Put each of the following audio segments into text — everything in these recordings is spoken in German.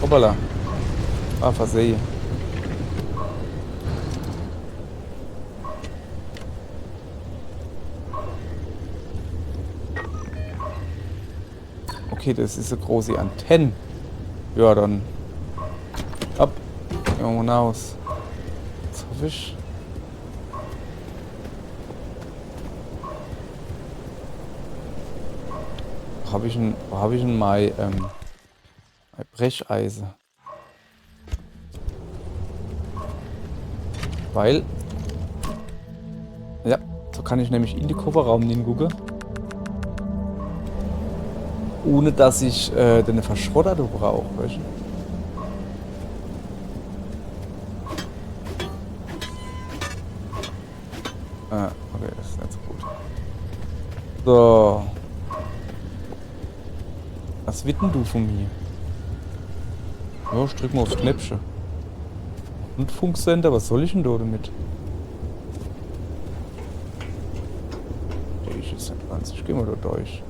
Hoppala. Ah, Versehen. Okay, das ist eine große Antenne. Ja, dann. Ab. Irgendwo hinaus. Was hoffe ich? Wo habe ich denn mein Brecheisen? Weil. Ja, so kann ich nämlich in die Kofferraum hingucken. Ohne dass ich den Verschrotter brauche, weißt du? Ah, okay, das ist nicht so gut. So. Was willst denn du von mir? Ja, ich drück mal aufs Knöpfchen. Und Funksender, was soll ich denn da damit? Ich ist nicht ganz. Ich geh mal da durch.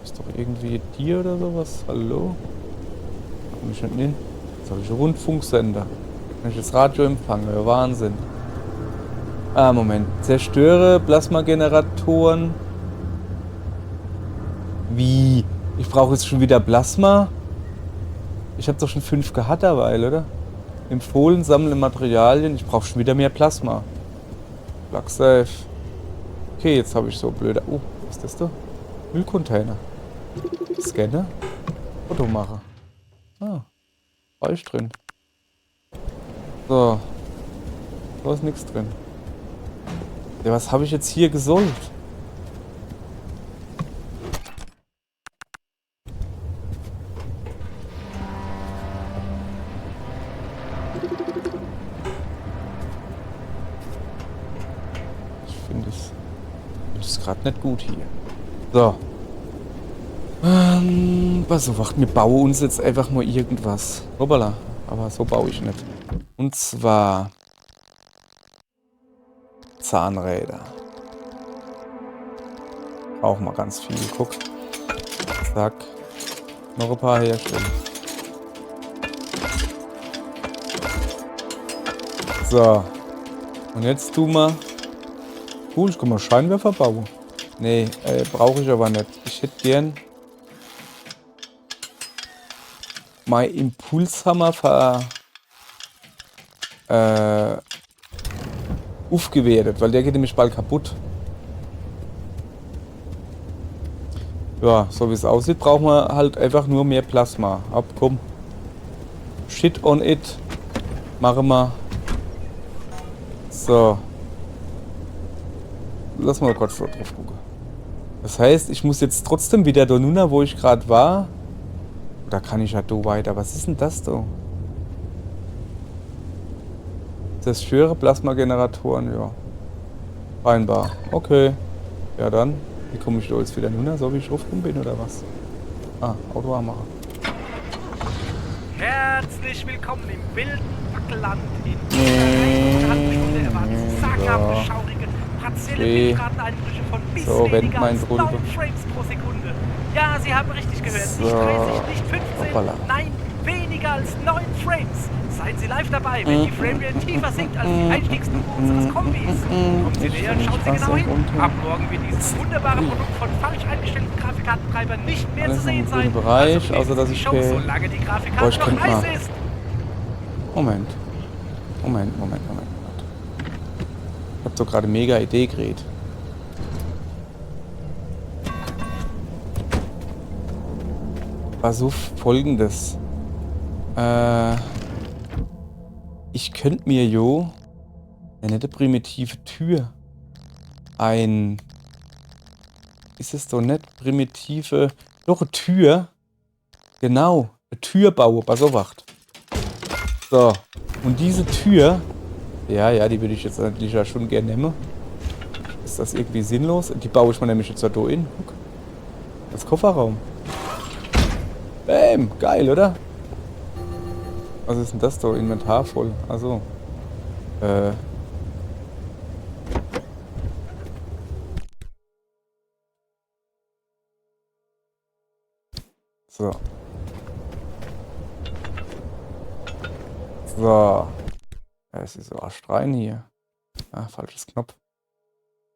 Ist doch irgendwie Tier oder sowas? Hallo? Komm ich nicht hin? Solche Rundfunksender. Kann ich das Radio empfangen? Ja, Wahnsinn. Ah, Moment. Zerstöre Plasmageneratoren. Wie? Ich brauche jetzt schon wieder Plasma? Ich habe doch schon 5 gehabt derweil, oder? Empfohlen, sammle Materialien. Ich brauche schon wieder mehr Plasma. Plug safe. Okay, jetzt habe ich so blöde... Oh, was ist das da? Müllcontainer. Scanner. Fotomacher. Ah, war ich drin. So. Da ist nichts drin. Ja, was habe ich jetzt hier gesollt? Ich finde es gerade nicht gut hier. So. Pass auf, wir bauen uns jetzt einfach mal irgendwas. Hoppala. Aber so baue ich nicht. Und zwar Zahnräder. Brauchen wir ganz viel. Guck. Zack. Noch ein paar herstellen. So. Und jetzt tun wir. Cool, ich kann mal Scheinwerfer bauen. Nee, brauche ich aber nicht. Ich hätte gern mein Impulshammer aufgewertet, weil der geht nämlich bald kaputt. Ja, so wie es aussieht, brauchen wir halt einfach nur mehr Plasma. Ab, komm. Shit on it. Machen wir. So. Lass mal kurz drauf gucken. Das heißt, ich muss jetzt trotzdem wieder da nun, wo ich gerade war. Da kann ich ja da weiter. Was ist denn das da? Zerstöre Plasmageneratoren, ja. Scheinbar. Okay. Ja dann. Wie komme ich da jetzt wieder nun, so wie ich drauf bin oder was? Ah, Auto anmachen. Herzlich willkommen im wilden Wackelland in dieser halben Stunde erwarten sagenhafte, schaurige, partielle Bildrateneinbrüche von bis weniger als 9 Frames pro Sekunde. Ja, Sie haben richtig gehört. Nicht 30, nicht 15, nein, weniger als 9 Frames. Seien Sie live dabei, wenn die Framerate tiefer sinkt als die Einstiegsstufe unseres Kombis. Kommen Sie näher und schauen Sie genau hin. Ab morgen wird dieses wunderbare Produkt von falsch eingestellten Grafikkartentreibern nicht mehr zu sehen sein. Bereich, also dass ich Show, solange die Grafikkarte noch heiß ist. Moment. Ich hab doch gerade mega Idee geredet. Also folgendes. Ich könnte mir eine nette primitive Tür ist es doch nicht primitive... Doch, eine Tür. Genau, eine Tür bauen. Pass auf, wacht. So, und diese Tür... Ja, die würde ich jetzt natürlich ja schon gerne nehmen. Ist das irgendwie sinnlos? Die baue ich mir nämlich jetzt da in. Guck. Das Kofferraum. Bäm, geil, oder? Was ist denn das da? Inventar voll. Also. So. So. Es ist so astrein hier. Ah, falsches Knopf.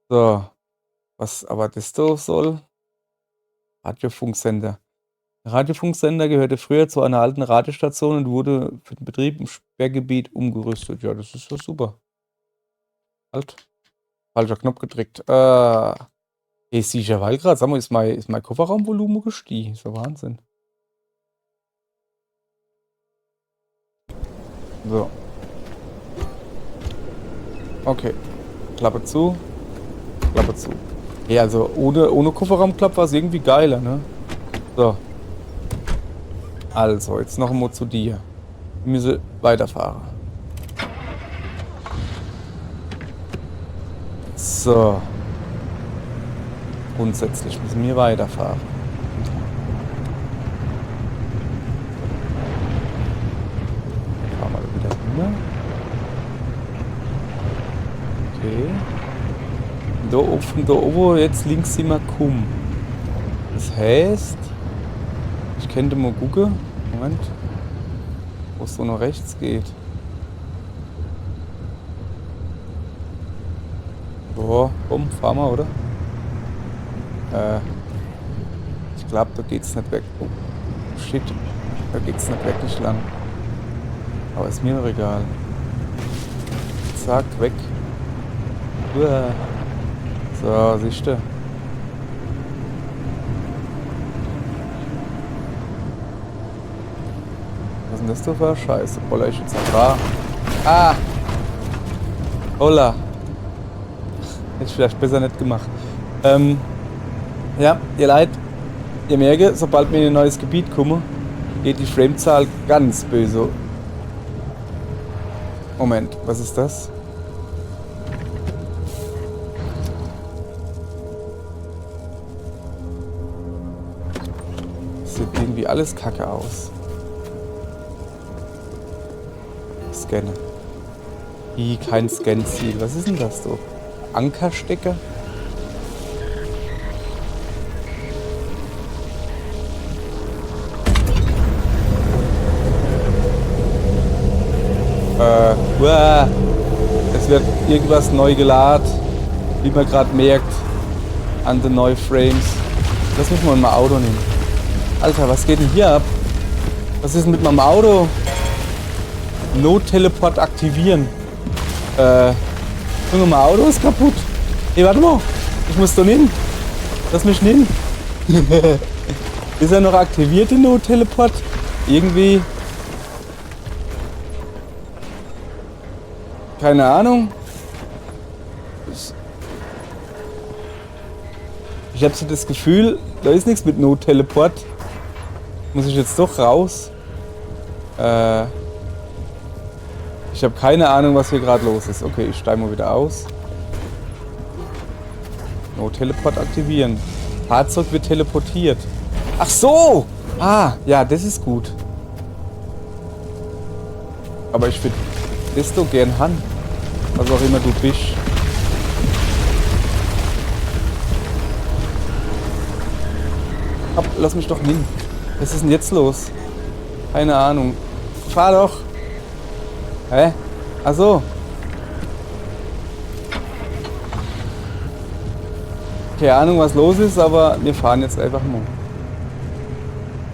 So. Was aber das so soll? Radiofunksender. Der Radiofunksender gehörte früher zu einer alten Radiostation und wurde für den Betrieb im Sperrgebiet umgerüstet. Ja, das ist ja super. Halt. Falscher Knopf gedrückt. Ist sicher, weil gerade, sag mal, ist mein Kofferraumvolumen gestiegen. Ist ja Wahnsinn. So. Okay. Klappe zu. Klappe zu. Ja, also ohne Kofferraumklappe war es irgendwie geiler, ne? So. Also, jetzt noch einmal zu dir. Wir müssen weiterfahren. So. Grundsätzlich müssen wir weiterfahren. Fahren wir wieder rüber. Okay. Da oben, jetzt links sind wir Kum. Das heißt, ich könnte mal gucken. Moment. Wo es so nach rechts geht. So, komm, fahren wir, oder? Ich glaube, da geht's nicht weg. Oh, shit. Da geht's nicht wirklich lang. Aber ist mir doch egal. Zack, weg. Uah. So, siehst du. Was ist denn das da für Scheiße? Holla, ich jetzt noch da. Ah! Holla. Hätte ich vielleicht besser nicht gemacht. Ja, ihr Leid, ihr merkt, sobald wir in ein neues Gebiet kommen, geht die Framezahl ganz böse. Moment, was ist das? Sieht irgendwie alles kacke aus. Scanne. Kein Scan-Ziel. Was ist denn das so? Ankerstecker? Es wird irgendwas neu geladen, wie man gerade merkt, an den neuen Frames. Lass mich mal in mein Auto nehmen. Alter, was geht denn hier ab? Was ist denn mit meinem Auto? Not-Teleport aktivieren. Junge, mein Auto ist kaputt. Hey, warte mal. Ich muss da hin. Lass mich hin. Ist er noch aktiviert, der Not-Teleport? Irgendwie. Keine Ahnung. Ich habe so das Gefühl, da ist nichts mit Not-Teleport. Muss ich jetzt doch raus? Ich habe keine Ahnung, was hier gerade los ist. Okay, ich steige mal wieder aus. Not-Teleport aktivieren. Fahrzeug wird teleportiert. Ach so! Ah, ja, das ist gut. Aber ich würde das doch gern haben. Was auch immer du bist. Lass mich doch hin. Was ist denn jetzt los? Keine Ahnung. Fahr doch! Hä? Ach so. Keine Ahnung, was los ist, aber wir fahren jetzt einfach mal.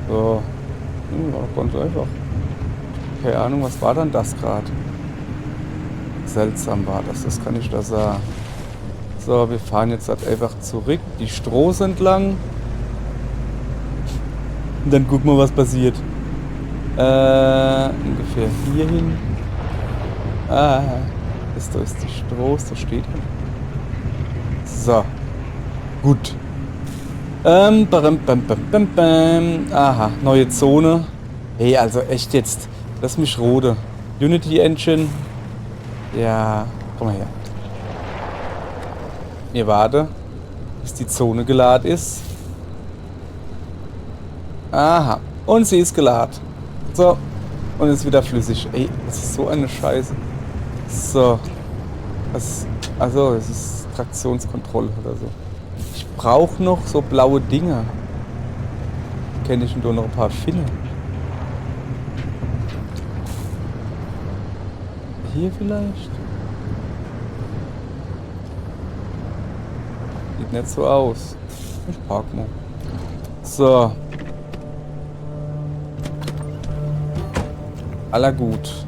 So. War doch ganz einfach. Keine Ahnung, was war dann das gerade? Seltsam war das, das kann ich da sagen. So, wir fahren jetzt halt einfach zurück, die Straße entlang. Und dann gucken wir, was passiert. Ungefähr hier hin. Ah, da ist die Straße, da steht er. So. Gut. Aha, neue Zone. Hey, also echt jetzt. Lass mich rode. Unity Engine. Ja, komm mal her. Wir warten, bis die Zone geladen ist. Aha, und sie ist geladen. So, und ist wieder flüssig. Ey, das ist so eine Scheiße. So. Also, es ist Traktionskontrolle oder so. Ich brauche noch so blaue Dinger. Kenne ich nur noch ein paar Finne. hier vielleicht? Sieht nicht so aus. Ich park mal. So. Aller gut.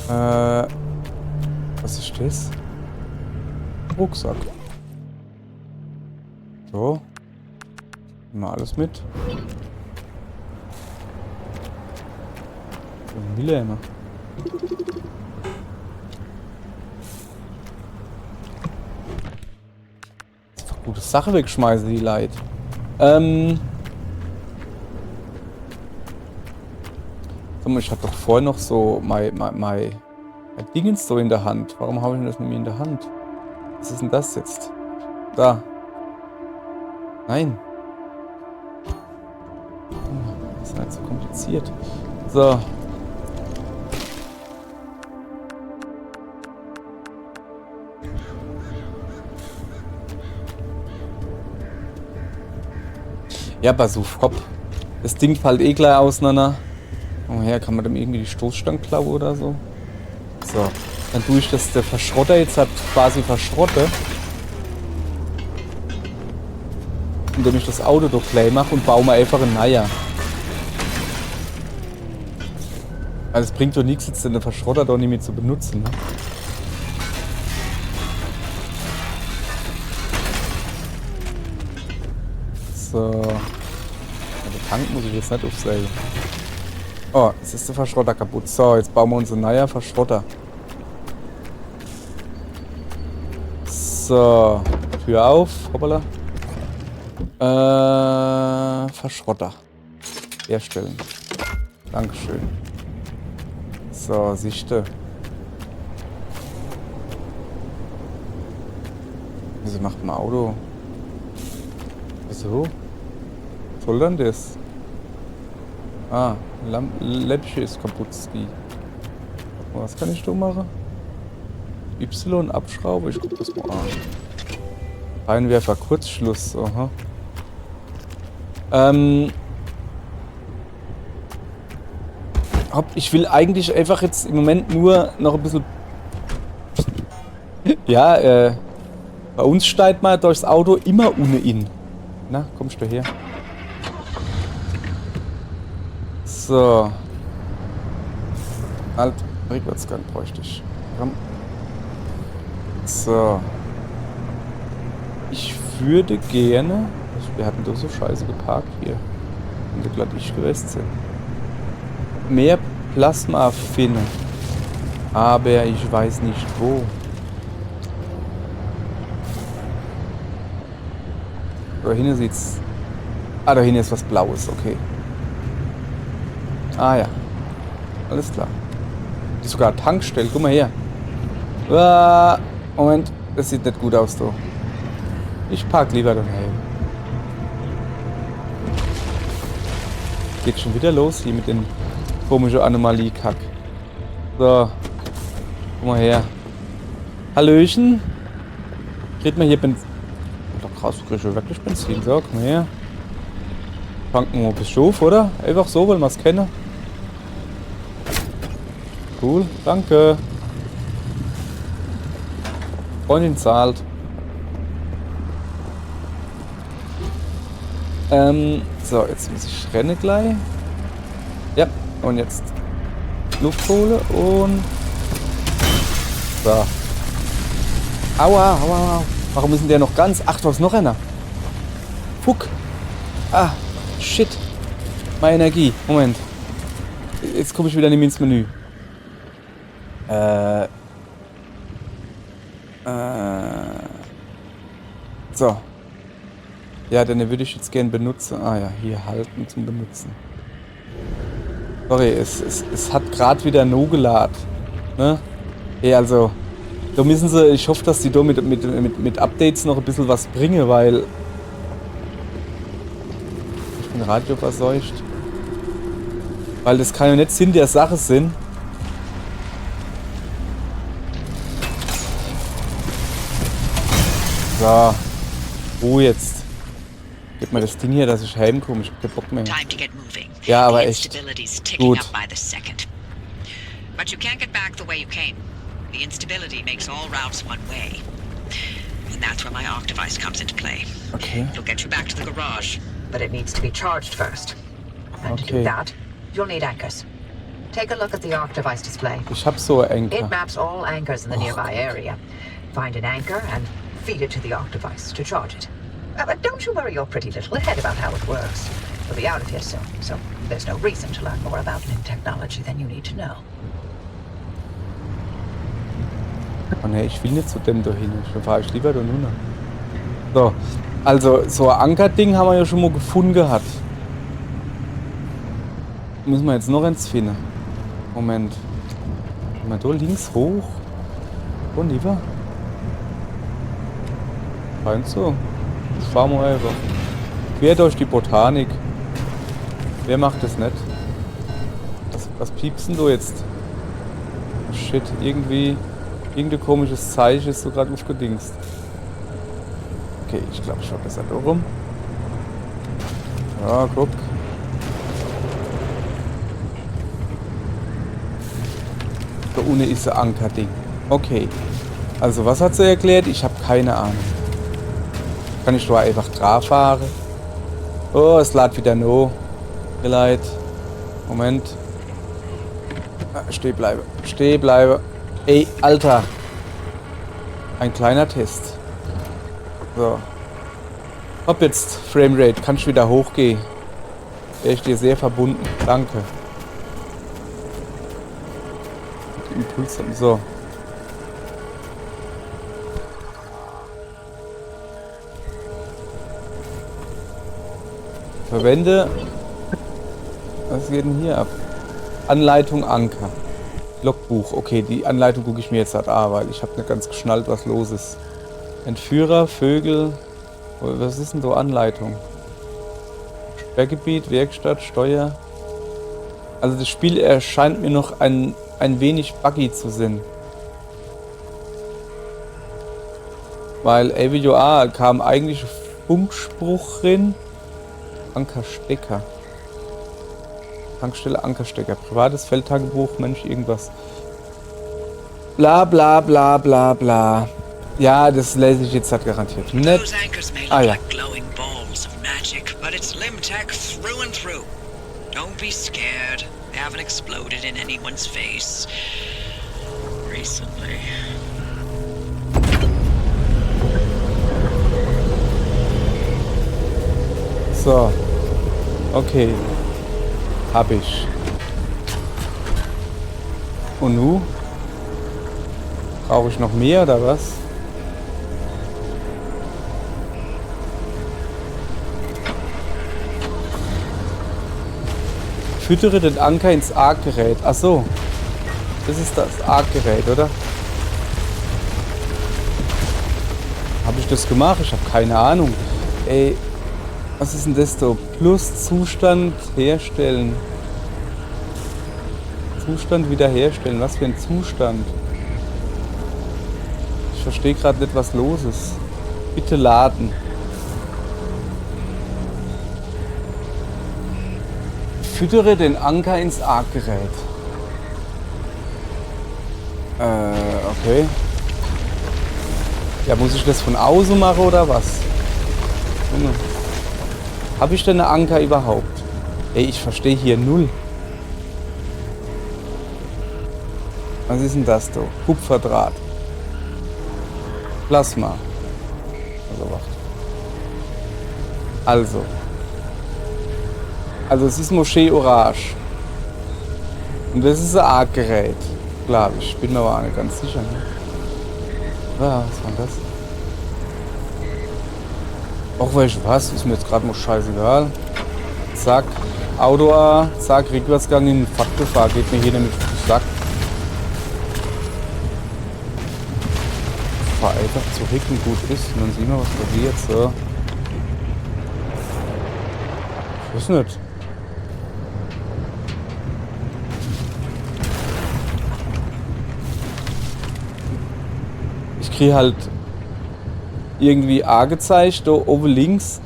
Was ist das? Rucksack. So. Nehmen wir alles mit. So, will er immer. Gute Sache wegschmeißen, die Leid. Ich hatte doch vorher noch so mein Dingens so in der Hand. Warum habe ich denn das mit mir in der Hand? Was ist denn das jetzt? Da. Nein. Das ist halt so kompliziert. So. Ja, Basuf, hopp. Das Ding fällt eh gleich auseinander. Oh ja, kann man dem irgendwie die Stoßstange klauen oder so? So, dann tue ich das der Verschrotter jetzt halt quasi verschrotte. Indem ich das Auto doch gleich mache und baue mir einfach ein Neuer. Also es bringt doch nichts, jetzt den Verschrotter doch nicht mehr zu benutzen, ne? So. Ja, den Tank muss ich jetzt nicht aufsägen. Oh, jetzt ist der Verschrotter kaputt. So, jetzt bauen wir uns einen neuen Verschrotter. So. Tür auf. Hoppala. Verschrotter. Herstellen. Dankeschön. So, Sichte. Wieso macht man Auto? Wieso? Was soll denn das? Ah, Läppchen ist kaputt. Was kann ich da machen? Y abschrauben? Ich guck das mal an. Reinwerfer Kurzschluss. Aha. Ich will eigentlich einfach jetzt im Moment nur noch ein bisschen... Ja, bei uns steigt man durchs Auto immer ohne ihn. Na, kommst du her? So. Halt, Rückwärtsgang bräuchte ich. Komm. So. Ich würde gerne... Wir hatten doch so scheiße geparkt hier. Und glatt ich gewesen sind. Mehr Plasma finden. Aber ich weiß nicht wo. Da hinten sieht's... Ah, da hinten ist was Blaues, okay. Ah ja. Alles klar. Die ist sogar eine Tankstelle, guck mal her. Moment, das sieht nicht gut aus, du. Ich park lieber daneben. Geht schon wieder los hier mit den komischen Anomalie-Kack. So. Guck mal her. Hallöchen. Kriegt man hier Benzin? Doch krass, du kriegst ja wirklich Benzin. So, komm mal her. Tanken wir ein bisschen auf, oder? Einfach so, weil wir es kennen. Cool, danke. Freundin zahlt. So, jetzt muss ich rennen gleich. Ja, und jetzt Luft holen und... So. Aua, aua, aua. Warum ist denn der noch ganz... Ach, da ist noch einer. Fuck. Ah, shit. Meine Energie. Moment. Jetzt komme ich wieder nicht mehr ins Menü. So. Ja, den würde ich jetzt gerne benutzen. Ah ja, hier halten zum Benutzen. Sorry, es hat gerade wieder no geladen. Ne? Hey, also, da müssen sie, ich hoffe, dass die da mit Updates noch ein bisschen was bringen, weil ich bin radioverseucht. Weil das kann ja nicht Sinn der Sache sein. So. Wo jetzt? Gib mir das Ding hier, dass ich heimkomme. Ich hab keinen Bock mehr. Ja, aber echt. Gut. But you can't get back the way you came. The instability makes all routes one way. And that's where my Arc device comes into play. Okay. It'll get you back to the garage, but it needs to be charged first. And to do Okay. that, you'll need anchors. Take a look at the Arc device display. Ich hab so ein It Anker. maps all anchors in the nearby area. Find an anchor and feed it to the Arc device to charge it. But don't you worry your pretty little head about how it works. We'll be out of here soon, so there's no reason to learn more about new technology than you need to know. Oh ne, ich will nicht zu dem da hin. Dann fahre ich lieber da runter. So, also so ein Ankerding haben wir ja schon mal gefunden gehabt. Müssen wir jetzt noch eins finden. Moment. Gehen wir da links hoch? Und lieber? Meinst du? Fahren wir einfach. Quer durch die Botanik. Wer macht das nicht? Was piepsen du jetzt? Shit, irgendwie... Irgendein komisches Zeichen ist so gerade aufgedingst. Okay, ich glaube, ich schaue das halt auch rum. Ja, guck. Da unten ist ein Ankerding. Okay. Also, was hat sie erklärt? Ich habe keine Ahnung. Kann ich da einfach drauf fahren? Oh, es lädt wieder no. Vielleicht. Moment. Steh bleibe. Steh bleibe. Ey, Alter. Ein kleiner Test. So. Hopp jetzt, Framerate. Kannst du wieder hochgehen? Wäre ich dir sehr verbunden. Danke. Impuls. So. Verwende. Was geht denn hier ab? Anleitung Anker. Logbuch. Okay, die Anleitung gucke ich mir jetzt halt an, weil ich habe nicht ganz geschnallt, was los ist. Entführer, Vögel. Was ist denn so Anleitung? Sperrgebiet, Werkstatt, Steuer. Also das Spiel erscheint mir noch ein wenig buggy zu sein. Weil AVOA kam eigentlich Funkspruch drin. Ankerstecker. Tankstelle, Ankerstecker. Privates Feldtagebuch, Mensch, irgendwas. Bla bla bla bla bla. Ja, das lese ich jetzt halt garantiert nicht. Those anchors may look Ah, ja. like glowing balls of magic, but it's Limtech through and through. Don't be scared. They haven't exploded in anyone's face recently. So. Okay. Hab ich. Und nu? Brauche ich noch mehr oder was? Füttere den Anker ins Arc-Gerät. Ach so. Das ist das Arc-Gerät, oder? Habe ich das gemacht? Ich habe keine Ahnung. Ey, was ist denn das da? Plus Zustand herstellen. Zustand wiederherstellen. Was für ein Zustand? Ich verstehe gerade nicht, was los ist. Bitte laden. Füttere den Anker ins Arc-Gerät. Okay. Ja, muss ich das von außen machen oder was? Habe ich denn einen Anker überhaupt? Ey, ich verstehe hier null. Was ist denn das da? Kupferdraht. Plasma. Also, warte. Also es ist Moschee Orange. Und das ist ein Arc-Gerät. Glaube ich. Bin mir aber auch nicht ganz sicher. Ne? Ja, was war denn das? Auch weißt du was? Ist mir jetzt gerade mal scheißegal. Zack. Auto A. Zack. Rückwärtsgang in den Fahrtgefahr. Geht mir hier nämlich auf den Sack. Fahr einfach zurück und gut ist. Und dann sehen wir, was passiert. So. Ich weiß nicht. Ich kriege halt irgendwie A gezeigt, da oben links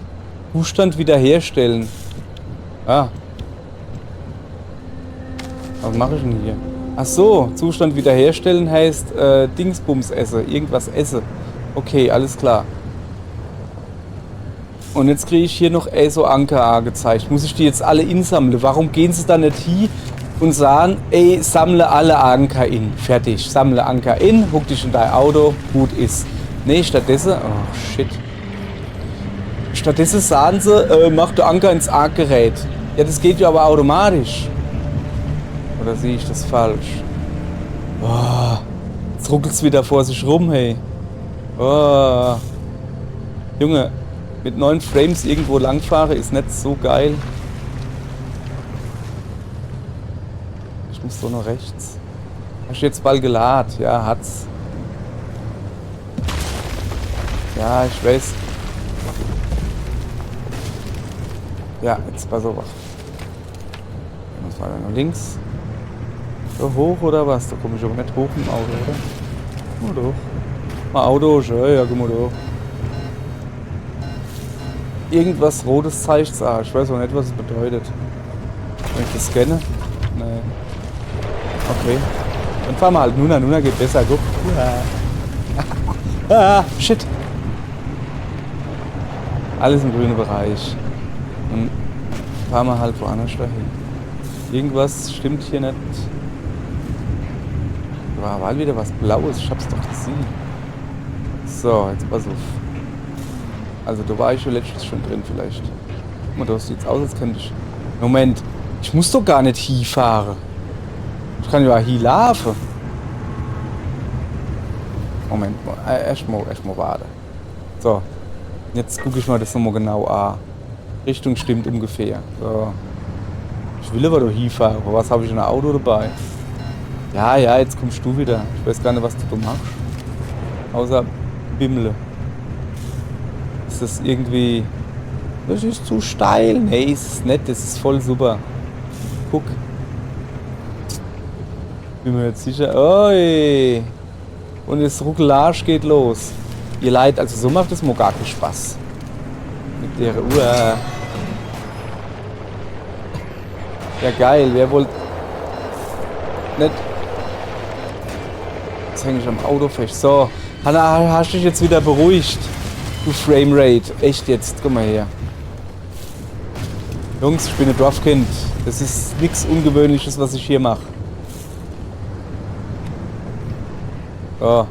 Zustand wiederherstellen. Ah. Was mache ich denn hier? Ach so, Zustand wiederherstellen heißt Dingsbums esse, irgendwas esse. Okay, alles klar. Und jetzt kriege ich hier noch so Anker angezeigt. Muss ich die jetzt alle insammeln? Warum gehen sie da nicht hin und sagen, ey, sammle alle Anker in. Fertig, sammle Anker in, huck dich in dein Auto, gut ist. Nee, stattdessen, oh shit. Stattdessen sagen sie, mach du Anker ins Arkgerät. Ja, das geht ja aber automatisch. Oder sehe ich das falsch? Oh, jetzt ruckelt es wieder vor sich rum, hey. Oh. Junge, mit 9 Frames irgendwo langfahre ist nicht so geil. Ich muss doch noch rechts. Hast du jetzt bald geladen? Ja, hat's. Ja, ich weiß. Ja, jetzt pass auf. Was war da noch links? So hoch oder was? Da komme ich aber nicht hoch im Auto, oder? Guck mal doch. Mal Auto, schön, ja, guck mal doch. Irgendwas Rotes zeigt es an. Ich weiß auch nicht, was es bedeutet. Wenn ich das scanne? Nee. Okay. Dann fahren wir halt Nuna. Nuna geht besser. Guck. Ah, shit. Alles im grünen Bereich. Und fahren wir halt woanders dahin. Irgendwas stimmt hier nicht. Da war wieder was Blaues. Ich hab's doch gesehen. So, jetzt pass auf. Also da war ich ja letztens schon drin vielleicht. Guck mal, da sieht's aus, als könnte ich... Moment, ich muss doch gar nicht hier fahren. Ich kann ja hier laufen. Moment mal, erstmal warten. So, jetzt gucke ich mal das nochmal genau an. Richtung stimmt ungefähr. So. Ich will aber doch hier fahren, aber was habe ich in einem Auto dabei? Ja, jetzt kommst du wieder. Ich weiß gar nicht, was du machst. Außer Bimmle. Ist das irgendwie... Das ist zu steil. Nee, ist es nicht. Das ist voll super. Guck. Bin mir jetzt sicher. Oi. Und das Ruckelage geht los. Ihr Leid, also so macht das mal gar keinen Spaß. Mit der Uhr. Ja geil, wer wollte... Nicht... Jetzt hänge ich am Auto fest. So. Hanna, hast dich jetzt wieder beruhigt. Du Framerate. Echt jetzt. Guck mal her. Jungs, ich bin ein Dorfkind. Das ist nichts Ungewöhnliches, was ich hier mache. So.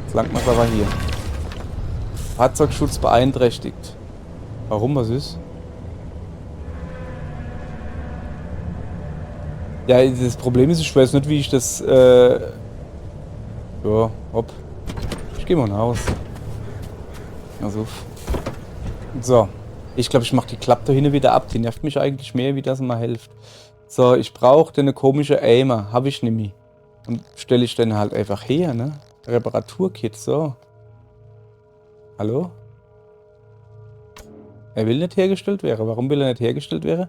Jetzt langt man es aber hier. Fahrzeugschutz beeinträchtigt. Warum? Was ist? Ja, das Problem ist, ich weiß nicht, wie ich das... Ja, hopp. Ich gehe mal nach Hause. Also. So. Ich glaube, ich mache die Klappe da hinten wieder ab. Die nervt mich eigentlich mehr, wie das mal hilft. So, ich brauche eine komische Aimer. Habe ich nämlich. Dann stelle ich den halt einfach her, ne? Reparaturkit, so. Hallo? Er will nicht hergestellt werden. Warum will er nicht hergestellt werden?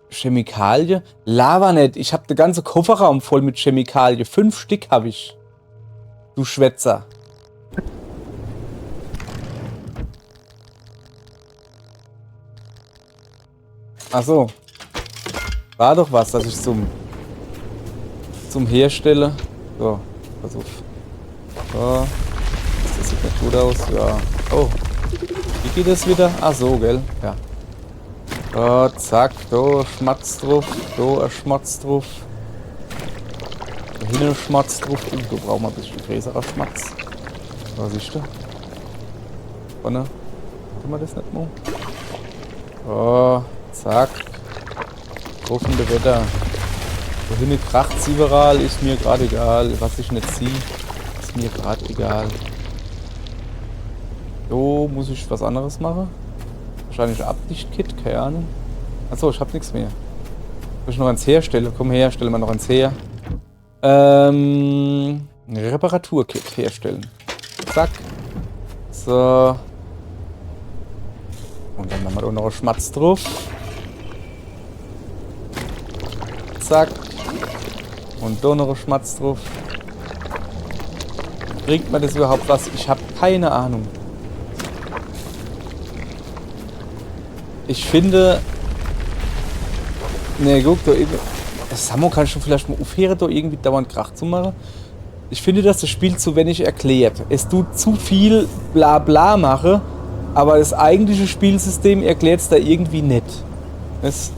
Chemikalie? Lava nicht. Ich habe den ganzen Kofferraum voll mit Chemikalie. 5 Stück habe ich. Du Schwätzer. Ach so. War doch was, dass ich zum Herstellen. So, pass auf. So. Das sieht nicht gut aus. Ja. Oh. Wie geht das wieder? Ach so, gell? Ja. So, zack. Da Schmatz drauf. Da ein Schmatz drauf. Da hinten ein Schmatz drauf. Da brauchen wir ein bisschen größerer Schmatz. Was ist da? Vorne. Tun wir das nicht mal? So. Zack. Rufende Wetter. Wohin kracht's überall, ist mir gerade egal. Was ich nicht sehe, ist mir gerade egal. So, muss ich was anderes machen? Wahrscheinlich Abdichtkit, keine Ahnung. Achso, ich hab nichts mehr. Soll ich noch eins herstellen? Komm her, stellen wir noch eins her. Reparaturkit herstellen. Zack. So. Und dann machen wir da noch einen Schmatz drauf. Zack. Und da noch ein Schmatz drauf. Bringt mir das überhaupt was? Ich habe keine Ahnung. Ich finde... Ne, guck da eben. Samo, kannst du vielleicht mal aufhören, da irgendwie dauernd Krach zu machen? Ich finde, dass das Spiel zu wenig erklärt. Es tut zu viel Blabla mache, aber das eigentliche Spielsystem erklärt es da irgendwie nicht. Das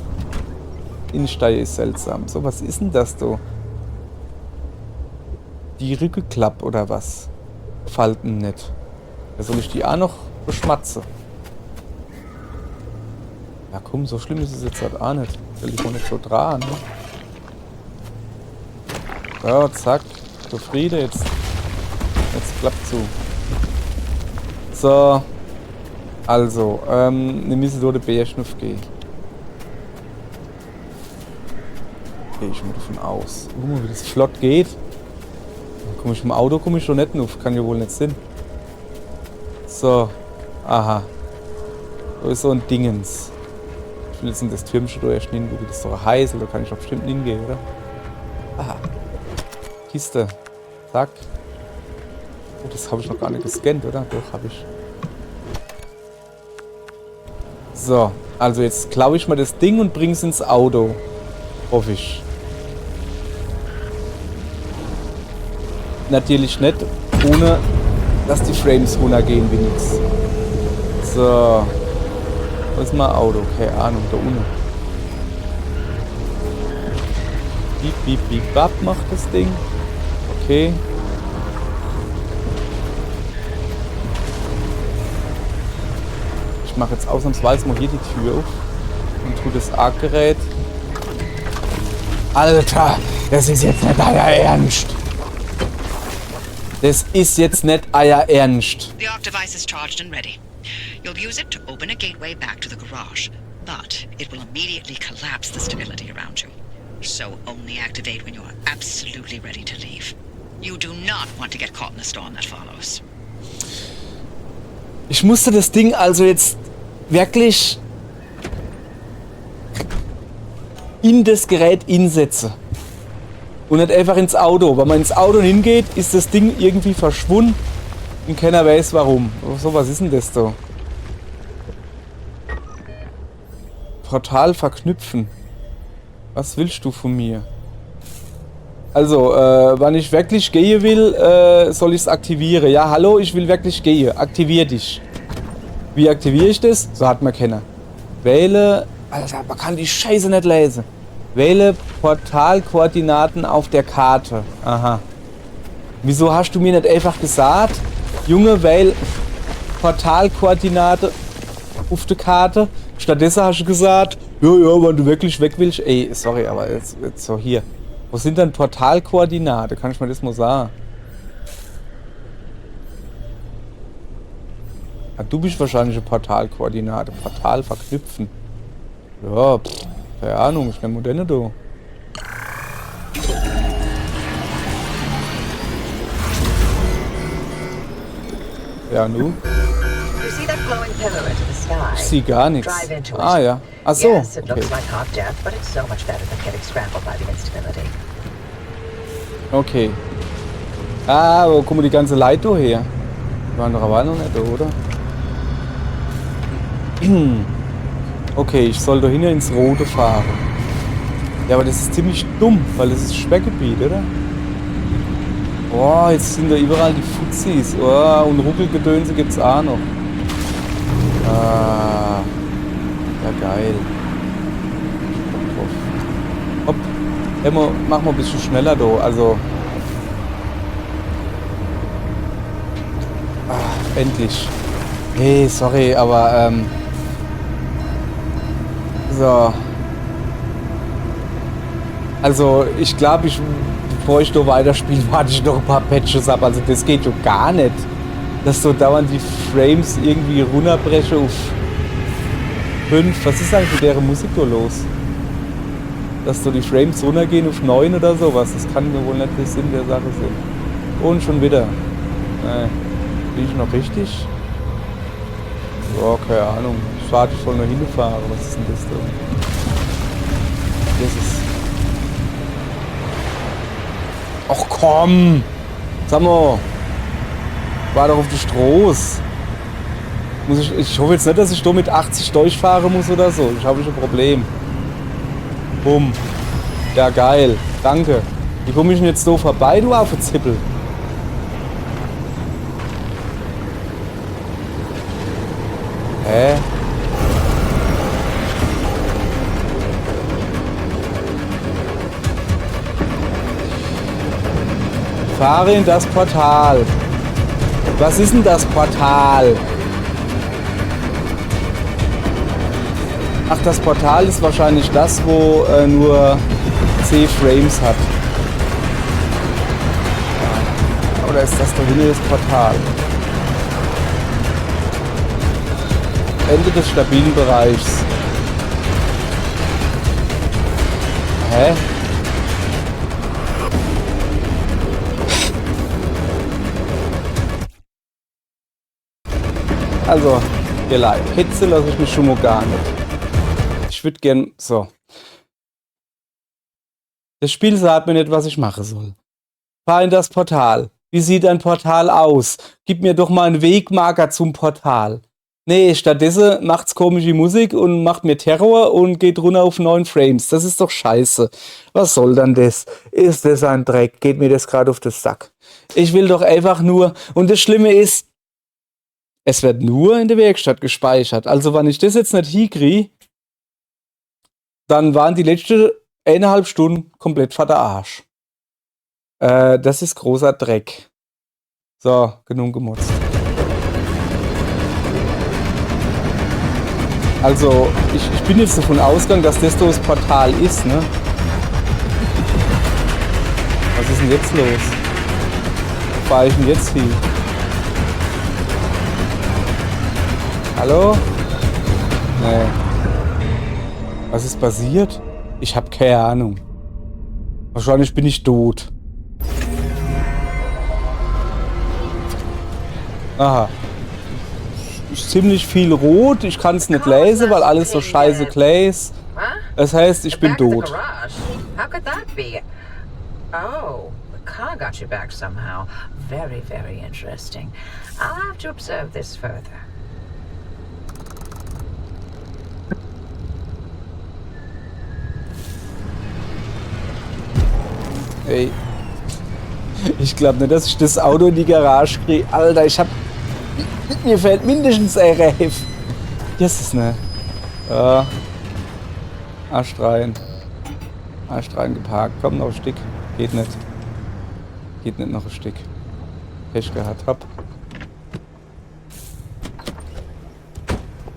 Innensteiger ist seltsam. So, was ist denn das da? Die Rückenklapp oder was? Falten nicht. Da soll ich die auch noch beschmatzen? Ja komm, so schlimm ist es jetzt halt auch nicht. Will ich auch nicht so dran, ne? So, zack. Zufrieden, jetzt klappt zu. So. Also, wir müssen durch den Bärschnuff gehen. Gehe ich mal davon aus. Wie das flott geht. Komm ich im Auto, komme ich schon nicht auf. Kann ja wohl nicht sein. So. Aha. Da ist so ein Dingens. Ich will jetzt in das Türmchen da erst hingucken. Das ist doch heiß, da kann ich doch bestimmt hingehen, oder? Aha. Kiste. Zack. Oh, das habe ich noch gar nicht gescannt, oder? Doch, habe ich. So. Also jetzt klaue ich mal das Ding und bringe es ins Auto. Hoffe ich. Natürlich nicht, ohne dass die Frames runtergehen wenigstens. So. Wo ist mein Auto? Keine Ahnung, da unten. Piep, piep, piep, bap macht das Ding. Okay. Ich mache jetzt ausnahmsweise mal hier die Tür auf und tue das Arc-Gerät. Alter, das ist jetzt nicht euer Ernst. Das ist jetzt nicht euer Ernst. The arc device is charged and ready. You'll use it to open a gateway back to the garage, but it will immediately collapse the stability around you. So only activate when you're absolutely ready to leave. You do not want to get caught in the storm that follows. Ich musste das Ding also jetzt wirklich in das Gerät insetzen. Und nicht einfach ins Auto. Wenn man ins Auto hingeht, ist das Ding irgendwie verschwunden und keiner weiß warum. So, was ist denn das da? Portal verknüpfen. Was willst du von mir? Also, wenn ich wirklich gehen will, soll ich es aktivieren. Ja, hallo, ich will wirklich gehen. Aktivier dich. Wie aktiviere ich das? So hat man keiner. Wähle... Alter, man kann die Scheiße nicht lesen. Wähle Portalkoordinaten auf der Karte. Aha. Wieso hast du mir nicht einfach gesagt, Junge, wähl Portalkoordinate auf der Karte? Stattdessen hast du gesagt, ja, wenn du wirklich weg willst. Ey, sorry, aber jetzt so hier. Wo sind denn Portalkoordinate? Kann ich mir das mal sagen? Ja, du bist wahrscheinlich eine Portalkoordinate. Portal verknüpfen. Ja, keine Ahnung, ich nehme den da. Ja, nu? Ich sehe gar nichts. Ah ja. Ach so. Yes, it Okay. looks like hot death, but it's so much better than getting scrambled by the instability. Okay. Ah, wo kommen die ganze Leute her? Die waren doch aber noch nicht da, oder? Okay, ich soll da hinten ins Rote fahren. Ja, aber das ist ziemlich dumm, weil das ist Sperrgebiet, oder? Oh, jetzt sind da überall die Fuzis. Oh, und Ruckelgedönse gibt's auch noch. Ah, ja geil. Hopp. Emma, mach mal ein bisschen schneller da. Also. Ah, endlich. Hey, sorry, aber so. Also, ich glaube, bevor ich da weiterspiele, warte ich noch ein paar Patches ab. Also, das geht schon gar nicht. Dass so dauernd die Frames irgendwie runterbrechen auf 5. Was ist eigentlich mit der Musik da los? Dass so die Frames runtergehen auf 9 oder sowas. Das kann mir wohl nicht der Sinn der Sache sein. Und schon wieder. Bin ich noch richtig? Ja, keine Ahnung. Ich warte, ich soll nur hinfahren. Was ist denn das da? Das ist... Ach komm! Sag mal! War doch auf die Stroß. Ich hoffe jetzt nicht, dass ich da mit 80 durchfahren muss oder so. Ich habe schon ein Problem. Bumm. Ja, geil. Danke. Wie komme ich denn jetzt so vorbei, du Affenzippel? Hä? Fahre in das Portal. Was ist denn das Portal? Ach, das Portal ist wahrscheinlich das, wo nur 10 Frames hat. Ja. Oder ist das da hinten das Portal? Ende des stabilen Bereichs. Hä? Also, ihr Leid. Hitze lasse ich mich schon mal gar nicht. Ich würde gern... So. Das Spiel sagt mir nicht, was ich machen soll. Fahr in das Portal. Wie sieht ein Portal aus? Gib mir doch mal einen Wegmarker zum Portal. Nee, stattdessen macht's komische Musik und macht mir Terror und geht runter auf 9 Frames. Das ist doch scheiße. Was soll dann das? Ist das ein Dreck? Geht mir das gerade auf den Sack? Ich will doch einfach nur... Und das Schlimme ist, es wird nur in der Werkstatt gespeichert. Also wenn ich das jetzt nicht hinkriege, dann waren die letzten 1,5 Stunden komplett vor der Arsch. Das ist großer Dreck. So, genug gemutzt. Also, ich bin jetzt davon ausgegangen, dass das Portal ist, ne? Was ist denn jetzt los? Wo fahre ich denn jetzt hin? Hallo? Nee. Was ist passiert? Ich habe keine Ahnung. Wahrscheinlich bin ich tot. Aha. Ist ziemlich viel rot. Ich kann es nicht lesen, weil alles so scheiße clay ist. Das heißt, ich bin tot. Oh, the car got you back somehow. Very, very interesting. I'll have to observe this further. Ey. Ich glaube nicht, dass ich das Auto in die Garage kriege. Alter, mir fällt mindestens RF. Yes, ist ne. Ja. Arsch rein. Arsch rein geparkt. Komm, noch ein Stück. Geht nicht. Geht nicht noch ein Stück. Pech gehabt. Hopp.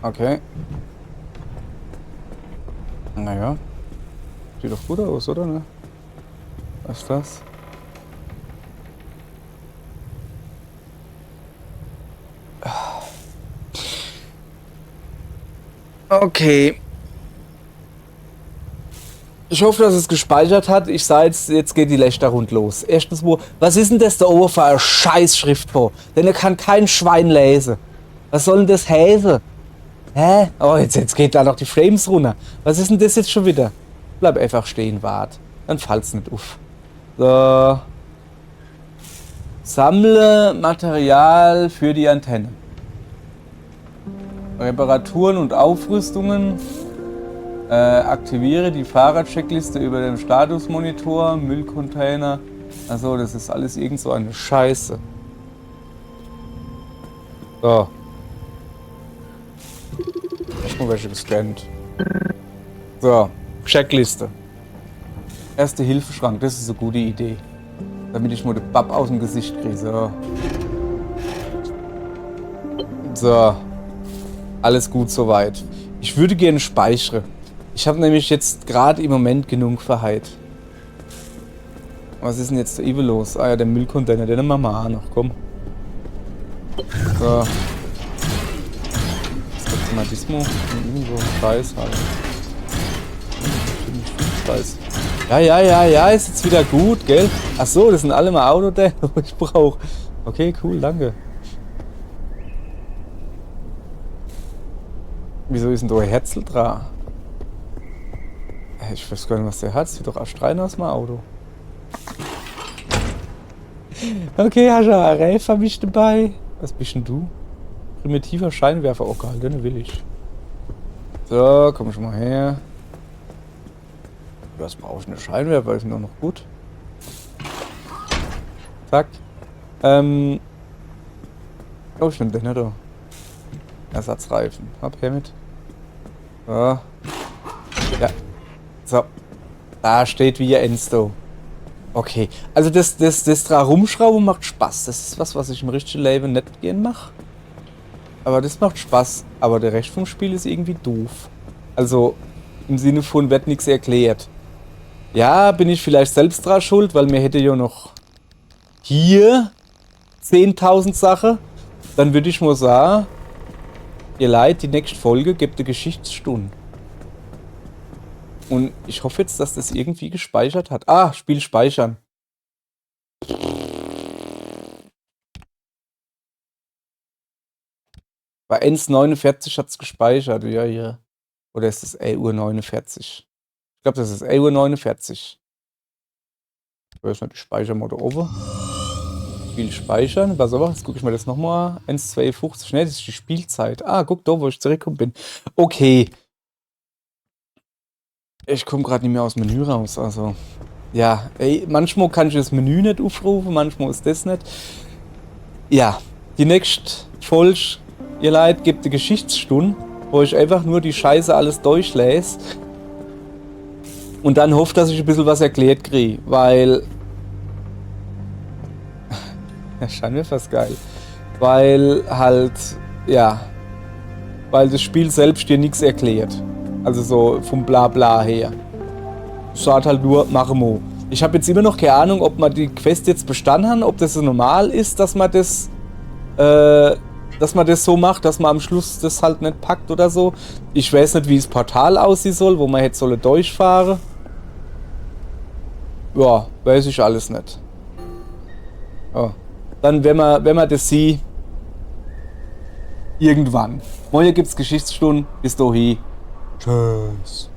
Okay. Naja. Sieht doch gut aus, oder ne? Was ist das? Okay. Ich hoffe, dass es gespeichert hat. Ich sah jetzt geht die Lächterrund los. Erstens, was ist denn das da oben für eine Scheißschrift vor? Denn er kann kein Schwein lesen. Was soll denn das heißen? Hä? Oh, jetzt geht da noch die Frames runter. Was ist denn das jetzt schon wieder? Bleib einfach stehen, wart. Dann fallt's nicht auf. So. Sammle Material für die Antenne. Reparaturen und Aufrüstungen. Aktiviere die Fahrradcheckliste über dem Statusmonitor. Müllcontainer. Also das ist alles irgend so eine Scheiße. So. Ich habe welche gescannt. So. Checkliste. Erste-Hilfe-Schrank, das ist eine gute Idee. Damit ich mal den Bapp aus dem Gesicht kriege. So. So. Alles gut soweit. Ich würde gerne speichern. Ich habe nämlich jetzt gerade im Moment genug Verheit. Was ist denn jetzt da eben los? Ah ja, der Müllcontainer, den nehmen wir mal an noch, komm. So. Das Automatismo. Irgendwo Scheiß halt. Scheiß. Ja, ist jetzt wieder gut, gell? Ach so, das sind alle mal Autoteile, die ich brauche. Okay, cool, danke. Wieso ist denn da ein Herzl dran? Ich weiß gar nicht, was der hat. Sieht doch erst rein aus dem Auto. Okay, hast du einen RF für mich dabei? Was bist denn du? Primitiver Scheinwerfer. Oh geil, den will ich. So, komm schon mal her. Was brauche ich? Eine Scheinwerfer ist mir noch gut. Zack. Oh, ich finde den nicht da. Ersatzreifen. Hab her mit. So. Ja. So. Da steht wie Ensto. Okay. Also das Rumschrauben macht Spaß. Das ist was ich im richtigen Leben nicht gern mache. Aber das macht Spaß. Aber der Rest vom Spiel ist irgendwie doof. Also im Sinne von wird nichts erklärt. Ja, bin ich vielleicht selbst dran schuld, weil mir hätte ja noch hier 10.000 Sachen. Dann würde ich mal sagen, ihr Leid, die nächste Folge gibt eine Geschichtsstunde. Und ich hoffe jetzt, dass das irgendwie gespeichert hat. Ah, Spiel speichern. Bei 1,49 hat es gespeichert. Ja, hier. Oder ist es 1:49 Uhr? Ich glaube, das ist 1:49 Uhr. Ich weiß nicht, ich speichere mal da oben. Spiel speichern. Pass auf, jetzt gucke ich mir das nochmal. 1,52. Ne, das ist die Spielzeit. Ah, guck da, wo ich zurückgekommen bin. Okay. Ich komme gerade nicht mehr aus dem Menü raus. Also, ja. Ey, manchmal kann ich das Menü nicht aufrufen, manchmal ist das nicht. Ja, die nächste Folge, ihr Leid, gibt eine Geschichtsstunde, wo ich einfach nur die Scheiße alles durchlese. Und dann hoffe, dass ich ein bisschen was erklärt kriege, weil... Ja, scheint mir fast geil. Weil halt, ja... Weil das Spiel selbst dir nichts erklärt. Also so vom Blabla her. Es sagt halt nur, mach mo. Ich habe jetzt immer noch keine Ahnung, ob man die Quest jetzt bestanden hat, ob das so normal ist, dass man das... so macht, dass man am Schluss das halt nicht packt oder so. Ich weiß nicht, wie das Portal aussehen soll, wo man jetzt solle durchfahren. Ja, weiß ich alles nicht. Oh. Dann, wenn man das sieht, irgendwann. Morgen gibt's Geschichtsstunden. Bis dahin. Tschüss.